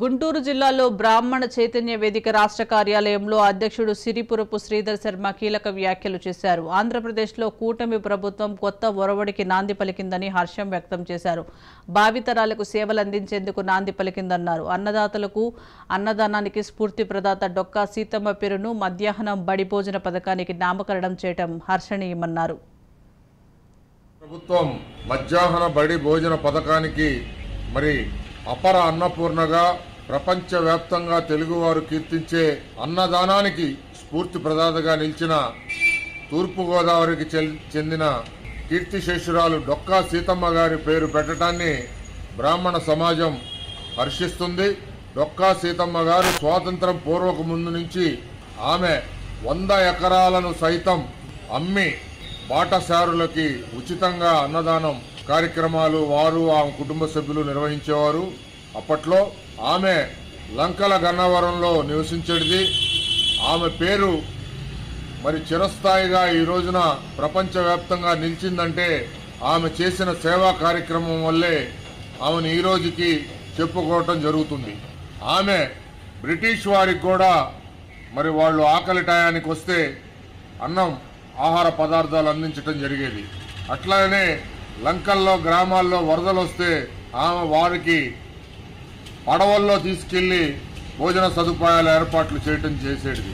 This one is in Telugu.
గుంటూరు జిల్లాలో బ్రాహ్మణ చైతన్య వేదిక రాష్ట్ర కార్యాలయంలో అధ్యక్షుడు సిరిపురపు శ్రీధర్ శర్మ కీలక వ్యాఖ్యలు చేశారు. ఆంధ్రప్రదేశ్లో కూటమి ప్రభుత్వం కొత్త ఒరవడికి నాంది పలికిందని హర్షం వ్యక్తం చేశారు. భావితరాలకు సేవలు అందించేందుకు నాంది పలికిందన్నారు. అన్నదాతలకు అన్నదానానికి స్ఫూర్తి ప్రదాత డొక్కా సీతమ్మ పేరును మధ్యాహ్నం బడి భోజన పథకానికి నామకరణం చేయడం హర్షణీయమన్నారు. ప్రభుత్వం మధ్యాహ్న బడి భోజన పథకానికి అపర అన్నపూర్ణగా ప్రపంచవ్యాప్తంగా తెలుగువారు కీర్తించే అన్నదానానికి స్ఫూర్తి ప్రదాతగా నిలిచిన తూర్పుగోదావరికి చెందిన కీర్తిశేషురాలు డొక్కా సీతమ్మ గారి పేరు పెట్టడాన్ని బ్రాహ్మణ సమాజం హర్షిస్తుంది. డొక్కా సీతమ్మ గారు స్వాతంత్రం పూర్వక ముందు నుంచి ఆమె 100 ఎకరాలను సైతం అమ్మి బాటసారులకి ఉచితంగా అన్నదానం కార్యక్రమాలు వారు ఆమె కుటుంబ సభ్యులు నిర్వహించేవారు. అప్పట్లో ఆమె లంకల గన్నవరంలో నివసించేది. ఆమె పేరు చిరస్థాయిగా ఈ రోజున ప్రపంచవ్యాప్తంగా నిలిచిందంటే ఆమె చేసిన సేవా కార్యక్రమం వల్లే ఆమెను ఈ రోజుకి చెప్పుకోవటం జరుగుతుంది. ఆమె బ్రిటిష్ వారికి కూడా వాళ్ళు ఆకలి టయానికి వస్తే అన్నం ఆహార పదార్థాలు అందించడం జరిగేది. అట్లానే లంకల్లో గ్రామాల్లో వరదలు వస్తే ఆమె వారికి పడవల్లో తీసుకెళ్లి భోజన సదుపాయాల ఏర్పాట్లు చేయటం చేసేది.